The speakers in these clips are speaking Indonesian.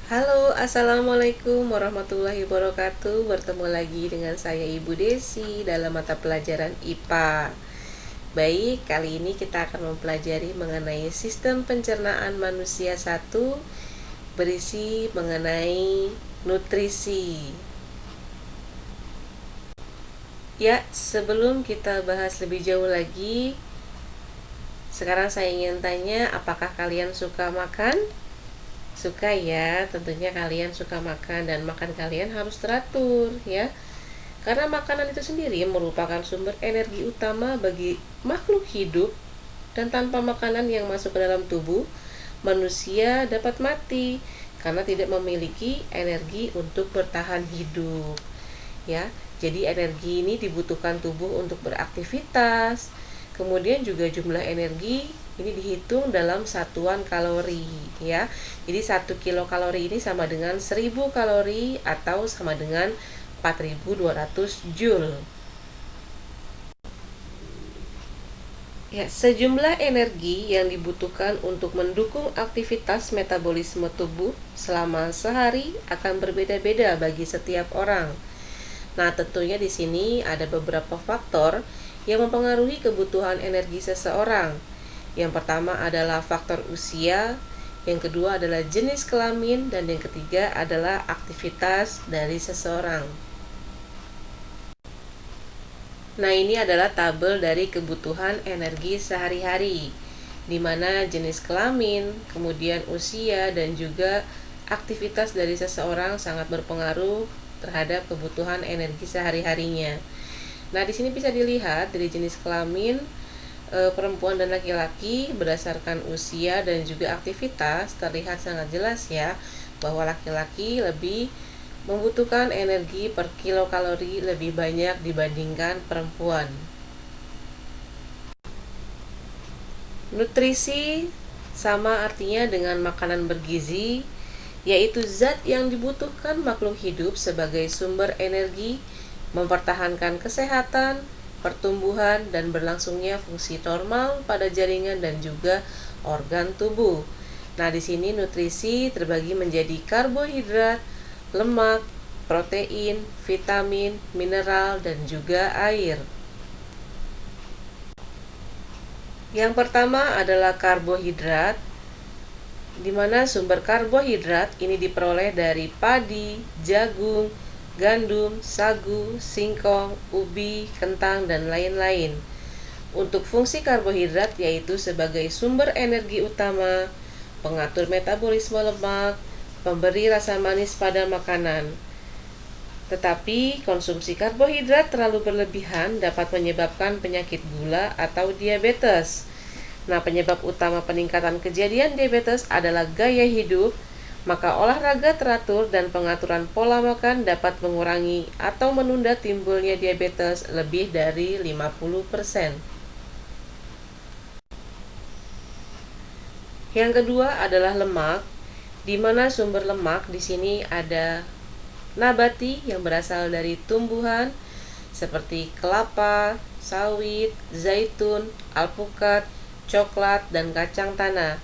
Halo, Assalamualaikum warahmatullahi wabarakatuh. Bertemu lagi dengan saya Ibu Desi dalam mata pelajaran IPA. Baik, kali ini kita akan mempelajari mengenai sistem pencernaan manusia 1, berisi mengenai nutrisi. Ya, sebelum kita bahas lebih jauh lagi, sekarang saya ingin tanya, apakah kalian suka makan? Suka ya, tentunya kalian suka makan dan makan kalian harus teratur ya. Karena makanan itu sendiri merupakan sumber energi utama bagi makhluk hidup, dan tanpa makanan yang masuk ke dalam tubuh, manusia dapat mati karena tidak memiliki energi untuk bertahan hidup. Ya, jadi energi ini dibutuhkan tubuh untuk beraktivitas. Kemudian juga jumlah energi ini dihitung dalam satuan kalori ya. Jadi 1 kilokalori ini sama dengan 1000 kalori atau sama dengan 4200 joule. Ya, sejumlah energi yang dibutuhkan untuk mendukung aktivitas metabolisme tubuh selama sehari akan berbeda-beda bagi setiap orang. Nah, tentunya di sini ada beberapa faktor yang mempengaruhi kebutuhan energi seseorang. Yang pertama adalah faktor usia, yang kedua adalah jenis kelamin, dan yang ketiga adalah aktivitas dari seseorang. Nah, ini adalah tabel dari kebutuhan energi sehari-hari, di mana jenis kelamin, kemudian usia, dan juga aktivitas dari seseorang sangat berpengaruh terhadap kebutuhan energi sehari-harinya. Nah, di sini bisa dilihat dari jenis kelamin perempuan dan laki-laki berdasarkan usia dan juga aktivitas terlihat sangat jelas ya, bahwa laki-laki lebih membutuhkan energi per kilokalori lebih banyak dibandingkan perempuan. Nutrisi sama artinya dengan makanan bergizi, yaitu zat yang dibutuhkan makhluk hidup sebagai sumber energi, mempertahankan kesehatan, pertumbuhan, dan berlangsungnya fungsi normal pada jaringan dan juga organ tubuh. Nah, di sini nutrisi terbagi menjadi karbohidrat, lemak, protein, vitamin, mineral, dan juga air. Yang pertama adalah karbohidrat, di mana sumber karbohidrat ini diperoleh dari padi, jagung, gandum, sagu, singkong, ubi, kentang, dan lain-lain. Untuk fungsi karbohidrat yaitu sebagai sumber energi utama, pengatur metabolisme lemak, pemberi rasa manis pada makanan. Tetapi konsumsi karbohidrat terlalu berlebihan dapat menyebabkan penyakit gula atau diabetes. Nah, penyebab utama peningkatan kejadian diabetes adalah gaya hidup, maka olahraga teratur dan pengaturan pola makan dapat mengurangi atau menunda timbulnya diabetes lebih dari 50%. Yang kedua adalah lemak, di mana sumber lemak di sini ada nabati yang berasal dari tumbuhan seperti kelapa, sawit, zaitun, alpukat, coklat, dan kacang tanah.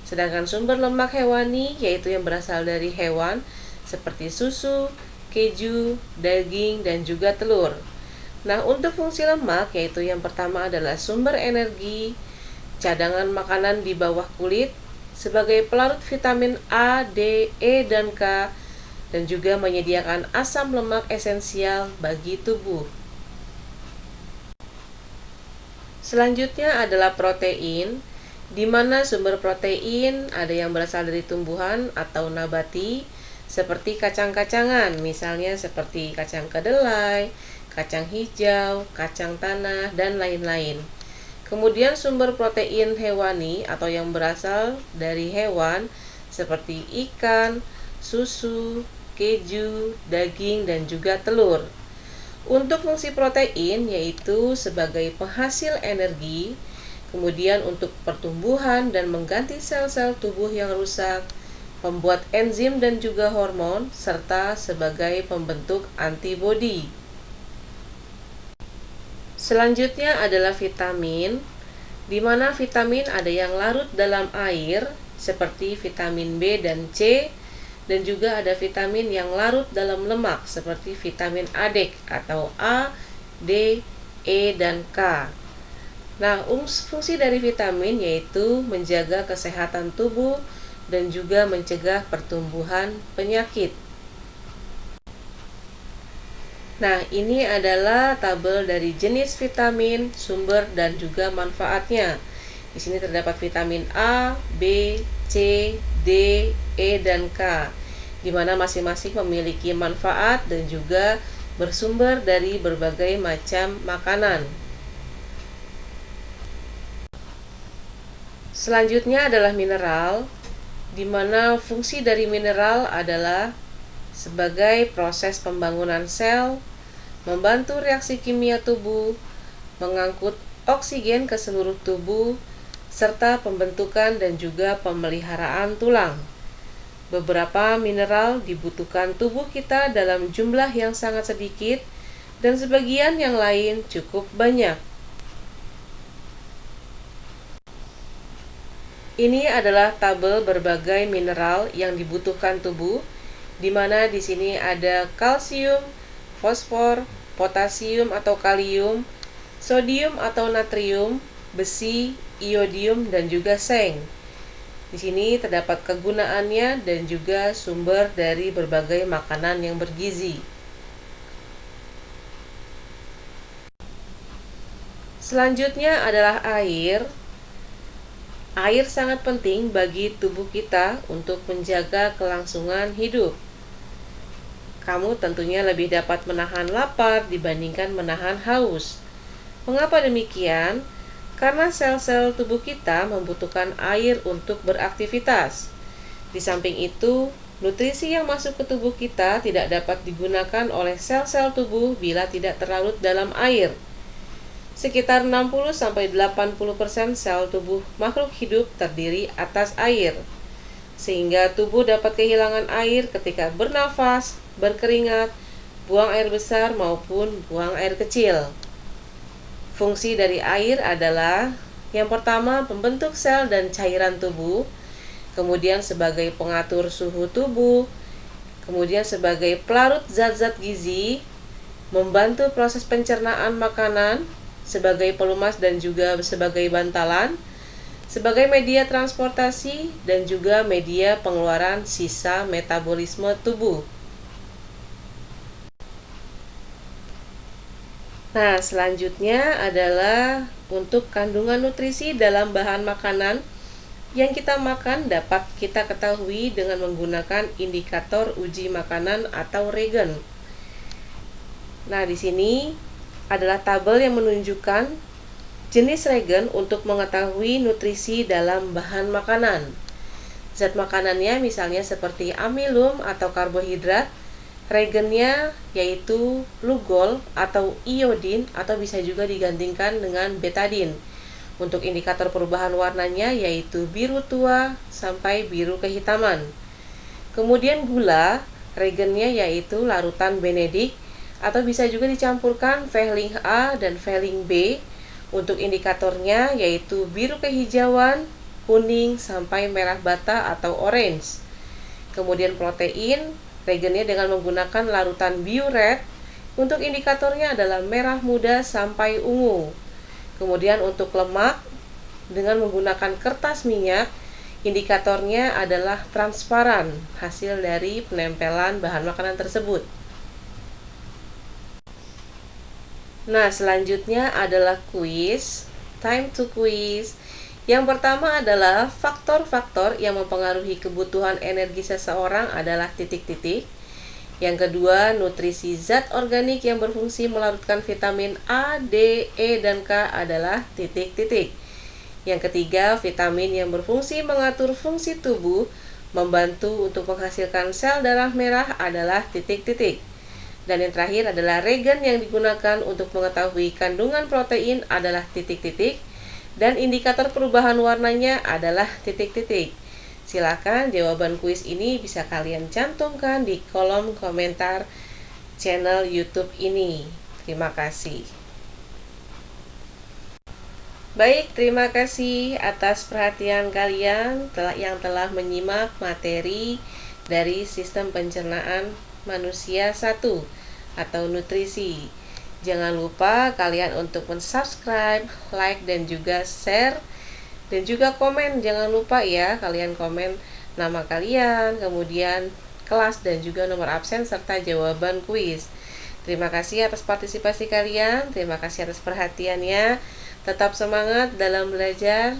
Sedangkan sumber lemak hewani yaitu yang berasal dari hewan seperti susu, keju, daging, dan juga telur. Nah, untuk fungsi lemak yaitu yang pertama adalah sumber energi, cadangan makanan di bawah kulit, sebagai pelarut vitamin A, D, E, dan K, dan juga menyediakan asam lemak esensial bagi tubuh. Selanjutnya adalah protein, di mana sumber protein ada yang berasal dari tumbuhan atau nabati seperti kacang-kacangan, misalnya seperti kacang kedelai, kacang hijau, kacang tanah, dan lain-lain. Kemudian sumber protein hewani atau yang berasal dari hewan seperti ikan, susu, keju, daging, dan juga telur. Untuk fungsi protein yaitu sebagai penghasil energi, kemudian untuk pertumbuhan dan mengganti sel-sel tubuh yang rusak, pembuat enzim dan juga hormon, serta sebagai pembentuk antibodi. Selanjutnya adalah vitamin, di mana vitamin ada yang larut dalam air seperti vitamin B dan C, dan juga ada vitamin yang larut dalam lemak seperti vitamin A-DEK atau A, D, E, dan K. Nah, fungsi dari vitamin yaitu menjaga kesehatan tubuh dan juga mencegah pertumbuhan penyakit. Nah, ini adalah tabel dari jenis vitamin, sumber, dan juga manfaatnya. Di sini terdapat vitamin A, B, C, D, E, dan K, di mana masing-masing memiliki manfaat dan juga bersumber dari berbagai macam makanan. Selanjutnya adalah mineral, di mana fungsi dari mineral adalah sebagai proses pembangunan sel, membantu reaksi kimia tubuh, mengangkut oksigen ke seluruh tubuh, serta pembentukan dan juga pemeliharaan tulang. Beberapa mineral dibutuhkan tubuh kita dalam jumlah yang sangat sedikit, dan sebagian yang lain cukup banyak. Ini adalah tabel berbagai mineral yang dibutuhkan tubuh, di mana di sini ada kalsium, fosfor, potasium atau kalium, sodium atau natrium, besi, iodium, dan juga seng. Di sini terdapat kegunaannya dan juga sumber dari berbagai makanan yang bergizi. Selanjutnya adalah air. Air sangat penting bagi tubuh kita untuk menjaga kelangsungan hidup. Kamu tentunya lebih dapat menahan lapar dibandingkan menahan haus. Mengapa demikian? Karena sel-sel tubuh kita membutuhkan air untuk beraktivitas. Di samping itu, nutrisi yang masuk ke tubuh kita tidak dapat digunakan oleh sel-sel tubuh bila tidak terlarut dalam air. Sekitar 60-80% sel tubuh makhluk hidup terdiri atas air, sehingga tubuh dapat kehilangan air ketika bernafas, berkeringat, buang air besar maupun buang air kecil. Fungsi dari air adalah yang pertama pembentuk sel dan cairan tubuh, kemudian sebagai pengatur suhu tubuh, kemudian sebagai pelarut zat-zat gizi, membantu proses pencernaan makanan, sebagai pelumas dan juga sebagai bantalan, sebagai media transportasi, dan juga media pengeluaran sisa metabolisme tubuh. Nah, selanjutnya adalah untuk kandungan nutrisi dalam bahan makanan yang kita makan dapat kita ketahui dengan menggunakan indikator uji makanan atau regen. Nah, di sini adalah tabel yang menunjukkan jenis regen untuk mengetahui nutrisi dalam bahan makanan. Zat makanannya misalnya seperti amilum atau karbohidrat, regennya yaitu lugol atau iodin atau bisa juga digantikan dengan betadin. Untuk indikator perubahan warnanya yaitu biru tua sampai biru kehitaman. Kemudian gula, regennya yaitu larutan benedik atau bisa juga dicampurkan Vehling A dan Vehling B. Untuk indikatornya yaitu biru kehijauan, kuning sampai merah bata atau orange. Kemudian protein, regennya dengan menggunakan larutan Biuret. Untuk indikatornya adalah merah muda sampai ungu. Kemudian untuk lemak dengan menggunakan kertas minyak, indikatornya adalah transparan, hasil dari penempelan bahan makanan tersebut. Nah, selanjutnya adalah kuis, time to quiz. Yang pertama adalah faktor-faktor yang mempengaruhi kebutuhan energi seseorang adalah titik-titik. Yang kedua, nutrisi zat organik yang berfungsi melarutkan vitamin A, D, E, dan K adalah titik-titik. Yang ketiga, vitamin yang berfungsi mengatur fungsi tubuh, membantu untuk menghasilkan sel darah merah adalah titik-titik. Dan yang terakhir adalah regen yang digunakan untuk mengetahui kandungan protein adalah titik-titik, dan indikator perubahan warnanya adalah titik-titik. Silakan jawaban kuis ini bisa kalian cantumkan di kolom komentar channel YouTube ini. Terima kasih. Baik, terima kasih atas perhatian kalian yang telah menyimak materi dari sistem pencernaan manusia 1 atau nutrisi. Jangan lupa kalian untuk subscribe, like, dan juga share, dan juga komen. Jangan lupa ya, kalian komen nama kalian, kemudian kelas, dan juga nomor absen serta jawaban kuis. Terima kasih atas partisipasi kalian, terima kasih atas perhatiannya. Tetap semangat dalam belajar.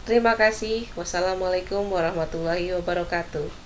Terima kasih. Wassalamualaikum warahmatullahi wabarakatuh.